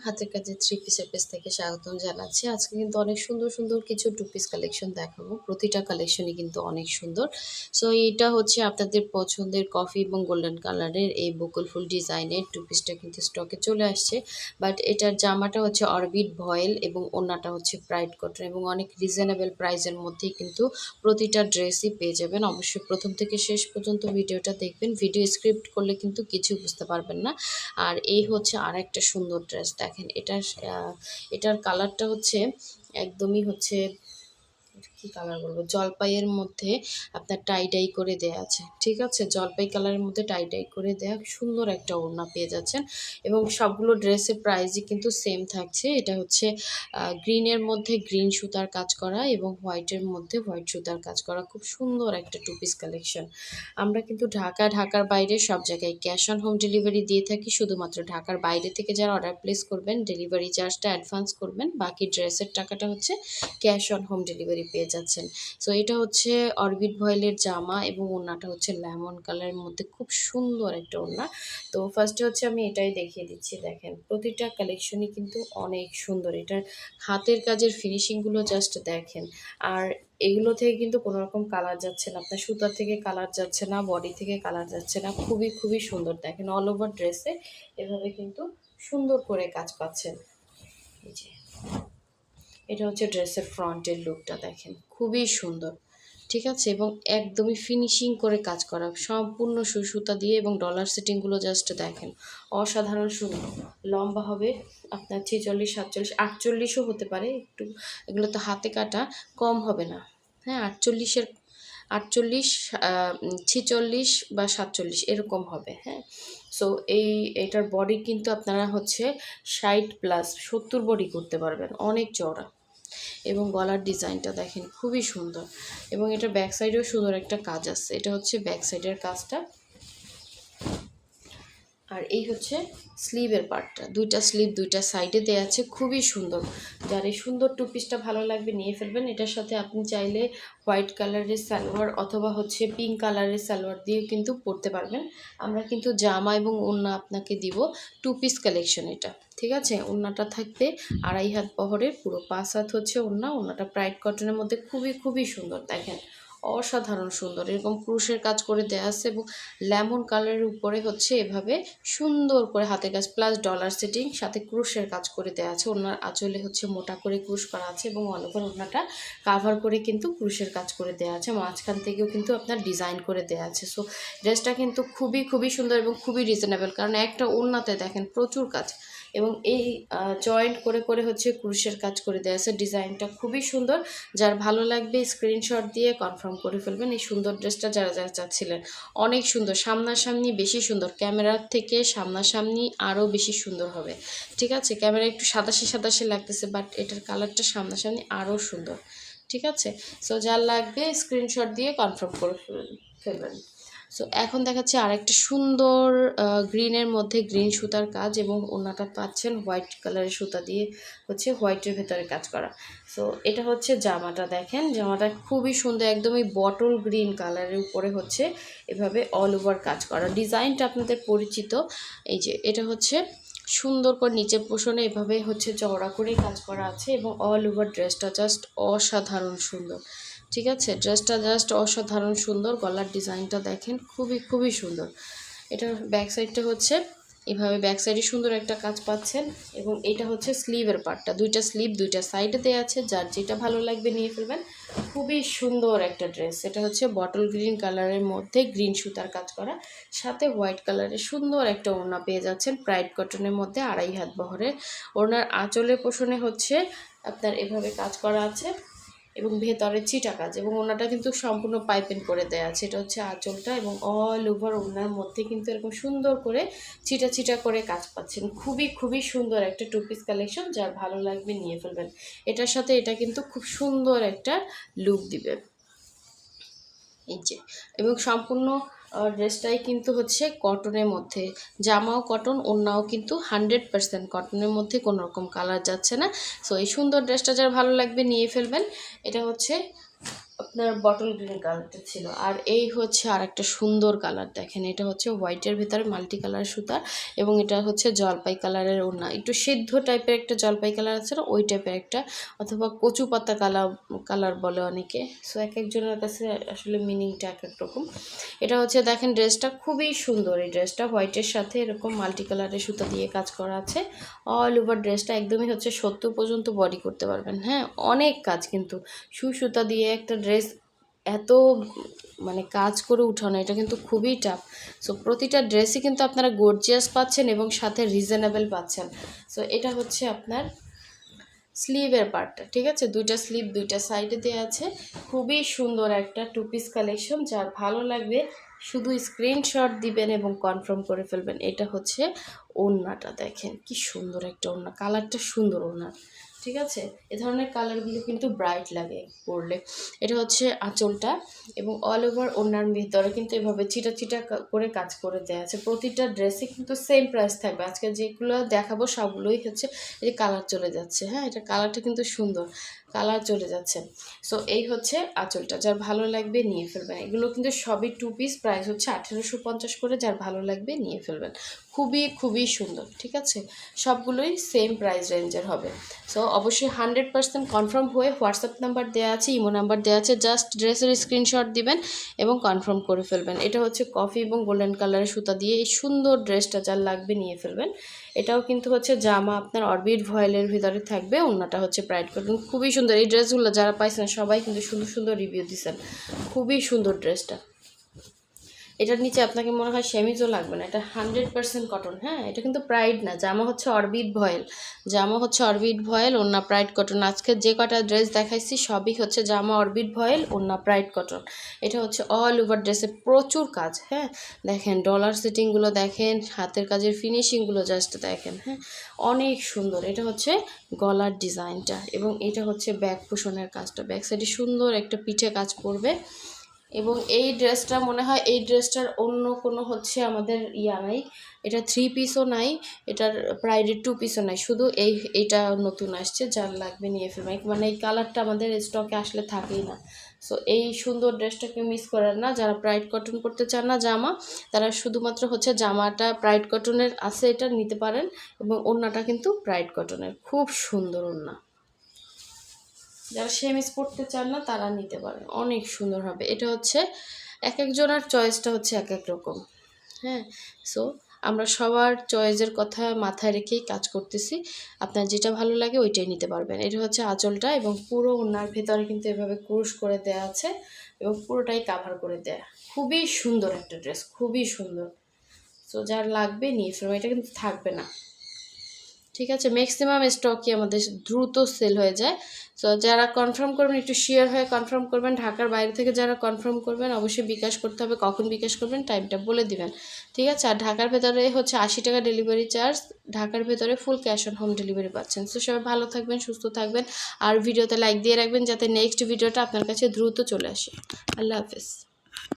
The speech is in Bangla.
হাতের কাজে থ্রি পিসের পেজ থেকে স্বাগতম জানাচ্ছি। আজকে কিন্তু অনেক সুন্দর, সুন্দর কিছু টু পিস কালেকশন দেখাবো। প্রতিটা কালেকশনই কিন্তু অনেক সুন্দর। সো এটা হচ্ছে আপনাদের পছন্দের কফি এবং গোল্ডেন কালারের এই বকুল ফুল ডিজাইনের টু পিসটা কিন্তু স্টকে চলে আসছে। বাট এটার জামাটা হচ্ছে অরবিট ভয়েল এবং ওড়নাটা হচ্ছে ব্রাইট কটন এবং অনেক রিজনেবল প্রাইসের মধ্যেই কিন্তু প্রতিটা ড্রেসই পেয়ে যাবেন। অবশ্যই প্রথম থেকে শেষ পর্যন্ত ভিডিওটা দেখবেন। ভিডিও স্ক্রিপ্ট করলে কিন্তু কিছুই বুঝতে পারবেন না। আর এই হচ্ছে আরেকটা সুন্দর ড্রেস দেখেন। এটার কালারটা হচ্ছে একদমই হচ্ছে কি কালার বলবো, জলপাইয়ের মধ্যে আপনার টাই ডাই করে দেয়া আছে, ঠিক আছে? জলপাই কালারের মধ্যে টাই ডাই করে দেয়া সুন্দর একটা ওড়না পেয়ে যাচ্ছেন এবং সবগুলো ড্রেসের প্রাইসই কিন্তু সেম থাকছে। এটা হচ্ছে গ্রিনের মধ্যে গ্রিন সুতার কাজ করা এবং হোয়াইটের মধ্যে হোয়াইট সুতার কাজ করা খুব সুন্দর একটা টু পিস কালেকশন। আমরা কিন্তু ঢাকার বাইরে সব জায়গায় ক্যাশ অন হোম ডেলিভারি দিয়ে থাকি। শুধুমাত্র ঢাকার বাইরে থেকে যারা অর্ডার প্লেস করবেন ডেলিভারি চার্জটা অ্যাডভান্স করবেন, বাকি ড্রেসের টাকাটা হচ্ছে ক্যাশ অন হোম ডেলিভারি পেয়ে যাচ্ছেন। সো এটা হচ্ছে অরবিট ভয়েলের জামা এবং ওড়নাটা হচ্ছে লেমন কালারের মধ্যে খুব সুন্দর একটা ওড়না। তো ফার্স্টে হচ্ছে আমি এটাই দেখিয়ে দিচ্ছি। দেখেন প্রতিটা কালেকশনই কিন্তু অনেক সুন্দর। এটার হাতের কাজের ফিনিশিংগুলো জাস্ট দেখেন। আর এগুলো থেকে কিন্তু কোনো রকম কালার যাচ্ছে না, আপনার সুতা থেকে কালার যাচ্ছে না, বডি থেকে কালার যাচ্ছে না। খুবই খুবই সুন্দর। দেখেন অল ওভার ড্রেসে এভাবে কিন্তু সুন্দর করে কাজ পাচ্ছেন। এই যে এটা হচ্ছে ড্রেসের ফ্রন্টের লুকটা দেখেন, খুবই সুন্দর, ঠিক আছে? এবং একদমই ফিনিশিং করে কাজ করা সম্পূর্ণ সুতা দিয়ে এবং ডলার সেটিংগুলো জাস্ট দেখেন, অসাধারণ সুন্দর। লম্বা হবে আপনার 46, 47, 48ও হতে পারে একটু, এগুলো তো হাতে কাটা, কম হবে না। হ্যাঁ, 48, 46 বা 47 এরকম হবে। হ্যাঁ, সো এটার বডি কিন্তু আপনারা হচ্ছে 60+ 70 বডি করতে পারবেন, অনেক চওড়া। এবং গলার ডিজাইনটা দেখেন খুবই সুন্দর এবং এটার ব্যাক সাইডেও সুন্দর একটা কাজ আছে। এটা হচ্ছে ব্যাক সাইডের কাজটা। আর এই হচ্ছে স্লিভের পার্টটা, দুইটা স্লিভ দুইটা সাইডে দেওয়া আছে, খুবই সুন্দর। যার এই সুন্দর টু পিসটা ভালো লাগবে নিয়ে ফেলবেন। এটার সাথে আপনি চাইলে হোয়াইট কালারের সালোয়ার অথবা হচ্ছে পিঙ্ক কালারের সালোয়ার দিয়ে কিন্তু পরতে পারবেন। আমরা কিন্তু জামা এবং ওড়না আপনাকে দিব টু পিস কালেকশন এটা, ঠিক আছে? ওড়নাটা থাকবে 2.5 হাত বহরের, পুরো 5 হাত হচ্ছে ওড়না। ওড়নাটা ব্রাইট কটনের মধ্যে খুবই খুবই সুন্দর দেখেন, অসাধারণ সুন্দর। এরকম ক্রুশের কাজ করে দেওয়া আছে এবং লেমন কালারের উপরে হচ্ছে এভাবে সুন্দর করে হাতের কাজ প্লাস ডলার সেটিং, সাথে ক্রুশের কাজ করে দেওয়া আছে। ওনার আঁচলে হচ্ছে মোটা করে ক্রুশ করা আছে এবং অল ওভার ওনাটা কাভার করে কিন্তু ক্রুশের কাজ করে দেওয়া আছে। মাঝখান থেকেও কিন্তু আপনার ডিজাইন করে দেওয়া আছে। সো ড্রেসটা কিন্তু খুবই খুবই সুন্দর এবং খুবই রিজনেবল, কারণ একটা ওড়নাতে দেখেন প্রচুর কাজ এবং এই জয়েন্ট করে করে হচ্ছে ক্রুশের কাজ করে দেওয়া আছে। ডিজাইনটা খুবই সুন্দর। যার ভালো লাগবে স্ক্রিনশট দিয়ে কনফার্ম করে ফেলবেন। এই সুন্দর ড্রেসটা যারা যারা চাচ্ছিলেন, অনেক সুন্দর, সামনাসামনি বেশি সুন্দর, ক্যামেরার থেকে সামনাসামনি আরও বেশি সুন্দর হবে, ঠিক আছে? ক্যামেরা একটু সাদাসে সাদাসে লাগতেছে, বাট এটার কালারটা সামনাসামনি আরও সুন্দর, ঠিক আছে? সো যার লাগবে স্ক্রিনশট দিয়ে কনফার্ম করে ফেলবেন। সো এখন দেখাচ্ছে আরেকটা সুন্দর গ্রিনের মধ্যে গ্রিন সুতার কাজ এবং ওড়নাটা পাচ্ছেন হোয়াইট কালারের সুতা দিয়ে হচ্ছে হোয়াইটের ভেতরে কাজ করা। সো এটা হচ্ছে জামাটা। দেখেন জামাটা খুবই সুন্দর, একদমই বটল গ্রিন কালারের উপরে হচ্ছে এভাবে অল ওভার কাজ করা। ডিজাইনটা আপনাদের পরিচিত। এই যে এটা হচ্ছে সুন্দর করে নিচের পোষণে এভাবে হচ্ছে চওড়া করে কাজ করা আছে এবং অল ওভার ড্রেসটা জাস্ট অসাধারণ সুন্দর, ঠিক আছে? ড্রেসটা জাস্ট অসাধারণ সুন্দর। গলার ডিজাইনটা দেখেন খুবই খুবই সুন্দর। এটার ব্যাক সাইডটা হচ্ছে এভাবে, ব্যাক সাইডে সুন্দর একটা কাজ পাচ্ছেন এবং এটা হচ্ছে স্লিভের পার্টটা, দুইটা স্লিভ দুইটা সাইডে দেওয়া আছে। যার যেটা ভালো লাগবে নিয়ে ফেলবেন। খুবই সুন্দর একটা ড্রেস। এটা হচ্ছে বটল গ্রিন কালারের মধ্যে গ্রিন সুতার কাজ করা, সাথে হোয়াইট কালারের সুন্দর একটা ওড়না পেয়ে যাচ্ছেন ব্রাইট কটনের মধ্যে 2.5 হাত বহরের। ওড়নার আঁচলের পোষণে হচ্ছে আপনার এভাবে কাজ করা আছে এবং ভেতরে চিটা কাজ এবং ওনাটা কিন্তু সম্পূর্ণ পাইপিং করে দেওয়া আছে। এটা হচ্ছে আঁচলটা এবং অল ওভার ওনার মধ্যে কিন্তু এরকম সুন্দর করে চিটা চিটা করে কাজ পাচ্ছেন। খুবই খুবই সুন্দর একটা টু পিস কালেকশন, যার ভালো লাগবে নিয়ে ফেলবেন। এটার সাথে এটা কিন্তু খুব সুন্দর একটা লুক দিবে। এই যে, এবং সম্পূর্ণ ড্রেসটাই কিন্তু হচ্ছে কটনের মধ্যে, জামাও কটন, ওড়নাও কিন্তু 100% কটনের মধ্যে, কোনো রকম কালার যাচ্ছে না। সো এই সুন্দর ড্রেসটা যার ভালো লাগবে নিয়ে ফেলবেন। এটা হচ্ছে আপনার বটল গ্রিন কালারটা ছিল। আর এই হচ্ছে আর একটা সুন্দর কালার, দেখেন এটা হচ্ছে হোয়াইটের ভিতরে মাল্টি কালার সুতার, এবং এটা হচ্ছে জলপাই কালারের ওড়না, একটু সিদ্ধ টাইপের একটা জলপাই কালার আছে না, ওই টাইপের একটা, অথবা কচু পাতা কালার বলে অনেকে। সো এক একজনের কাছে আসলে মিনিংটা এক এক রকম। এটা হচ্ছে দেখেন ড্রেসটা খুবই সুন্দর, এই ড্রেসটা হোয়াইটের সাথে এরকম মাল্টি কালারের সুতা দিয়ে কাজ করা আছে। অল ওভার ড্রেসটা একদমই হচ্ছে 70 পর্যন্ত বডি করতে পারবেন। হ্যাঁ, অনেক কাজ, কিন্তু সুতা দিয়ে একটা ড্রেস এত মানে কাজ করে উঠানো, এটা কিন্তু খুবই টাফ। সো প্রতিটা ড্রেসই কিন্তু আপনারা গর্জিয়াস পাচ্ছেন এবং সাথে রিজনেবল পাচ্ছেন। সো এটা হচ্ছে আপনার স্লিভের পার্টটা, ঠিক আছে, দুইটা স্লিভ দুইটা সাইডে দেওয়া আছে। খুবই সুন্দর একটা টু পিস কালেকশন, যার ভালো লাগবে শুধু স্ক্রিনশট দিবেন এবং কনফার্ম করে ফেলবেন। এটা হচ্ছে ওড়নাটা, দেখেন কি সুন্দর একটা ওড়না, কালারটা সুন্দর ওড়নার, ঠিক আছে। এ ধরনের কালারগুলো কিন্তু ব্রাইট লাগে পরলে। এটা হচ্ছে আঁচলটা, এবং অল ওভার ওড়নার ভিতরে কিন্তু এভাবে চিটা চিটা করে কাজ করে দেওয়া আছে। প্রতিটা ড্রেসে কিন্তু সেম প্রাইস থাকবে। আজকে যেগুলো দেখাবো সবগুলোই হচ্ছে এই কালার চলে যাচ্ছে। হ্যাঁ, এটা কালারটা কিন্তু সুন্দর, কালার চলে যাচ্ছে। সো এই হচ্ছে আঁচলটা, যার ভালো লাগবে নিয়ে ফেলবেন। এগুলো কিন্তু সবই টু পিস, প্রাইস হচ্ছে 1850 করে, যার ভালো লাগবে নিয়ে ফেলবেন। খুবই খুবই সুন্দর, ঠিক আছে, সবগুলোই সেম প্রাইস রেঞ্জের হবে। সো অবশ্যই 100% কনফার্ম হয়ে হোয়াটসঅ্যাপ নাম্বার দেওয়া আছে, ইমো নাম্বার দেওয়া আছে, জাস্ট ড্রেসের স্ক্রিনশট দিবেন এবং কনফার্ম করে ফেলবেন। এটা হচ্ছে কফি এবং গোল্ডেন কালারের সুতা দিয়ে এই সুন্দর ড্রেসটা যার লাগবে নিয়ে ফেলবেন। এটাও কিন্তু হচ্ছে জামা আপনার অরবিট ভয়েলের ভিতরে থাকবে, ওড়নাটা হচ্ছে ব্রাইট কটন, খুবই সুন্দর। এই ড্রেসগুলো যারা পাইছেন সবাই কিন্তু সুন্দর সুন্দর রিভিউ দিচ্ছেন, খুবই সুন্দর ড্রেসটা। এটার নিচে আপনাকে মনে হয় সেমিজও লাগবে না, এটা 100% কটন। হ্যাঁ, এটা কিন্তু প্রাইড না, জামা হচ্ছে অরবিট ভয়েল, জামা হচ্ছে অরবিট ভয়েল, ওড়না প্রাইড কটন। আজকে যে কটা ড্রেস দেখাইছি সবই হচ্ছে জামা অরবিট ভয়েল, ওড়না প্রাইড কটন। এটা হচ্ছে অল ওভার ড্রেসে প্রচুর কাজ। হ্যাঁ, দেখেন ডলার সেটিংগুলো দেখেন, হাতের কাজের ফিনিশিংগুলো জাস্ট দেখেন। হ্যাঁ, অনেক সুন্দর। এটা হচ্ছে গলার ডিজাইনটা, এবং এটা হচ্ছে ব্যাক কুশনের কাজটা, ব্যাক সাইডে সুন্দর একটা পিঠে কাজ পড়বে। এবং এই ড্রেসটা মনে হয় এই ড্রেসটার অন্য কোনো হচ্ছে আমাদের নাই, এটা 3 পিসও নাই, এটার প্রাইডের 2 পিসও নাই, শুধু এইটা নতুন আসছে, যার লাগবে নিয়ে ফেলবেন। মানে এই কালারটা আমাদের স্টকে আসলে থাকেই না। সো এই সুন্দর ড্রেসটাকে মিস করেন না। যারা প্রাইড কটন করতে চান না জামা, তারা শুধুমাত্র হচ্ছে জামাটা প্রাইড কটনের আছে, এটা নিতে পারেন, এবং ওড়নাটা কিন্তু প্রাইড কটনের, খুব সুন্দর ওড়না। যারা সেমিস পড়তে চান না তারা নিতে পারেন, অনেক সুন্দর হবে। এটা হচ্ছে এক একজনের চয়েসটা হচ্ছে এক এক রকম। হ্যাঁ, সো আমরা সবার চয়েসের কথা মাথায় রেখেই কাজ করতেছি, আপনার যেটা ভালো লাগে ওইটাই নিতে পারবেন। এটা হচ্ছে আঁচলটা, এবং পুরো ওনার ভেতরে কিন্তু এভাবে ক্রুশ করে দেওয়া আছে, এবং পুরোটাই কাভার করে দেয়া। খুবই সুন্দর একটা ড্রেস, খুবই সুন্দর। সো যার লাগবে নিয়ে ফেলবেন, এটা কিন্তু থাকবে না, ঠিক আছে। ম্যাক্সিমাম স্টকই আমাদের দ্রুত সেল হয়ে যায়। সো যারা কনফার্ম করবেন একটু শেয়ার হয়ে কনফার্ম করবেন। ঢাকার বাইরে থেকে যারা কনফার্ম করবেন অবশ্যই বিকাশ করতে হবে, কখন বিকাশ করবেন টাইমটা বলে দিবেন, ঠিক আছে। আর ঢাকার ভেতরে হচ্ছে 80 টাকা ডেলিভারি চার্জ, ঢাকার ভেতরে full cash on home delivery পাচ্ছেন। সো সবাই ভালো থাকবেন, সুস্থ থাকবেন, আর ভিডিওতে লাইক দিয়ে রাখবেন যাতে নেক্সট ভিডিওটা আপনার কাছে দ্রুত চলে আসে। আল্লাহ হাফেজ।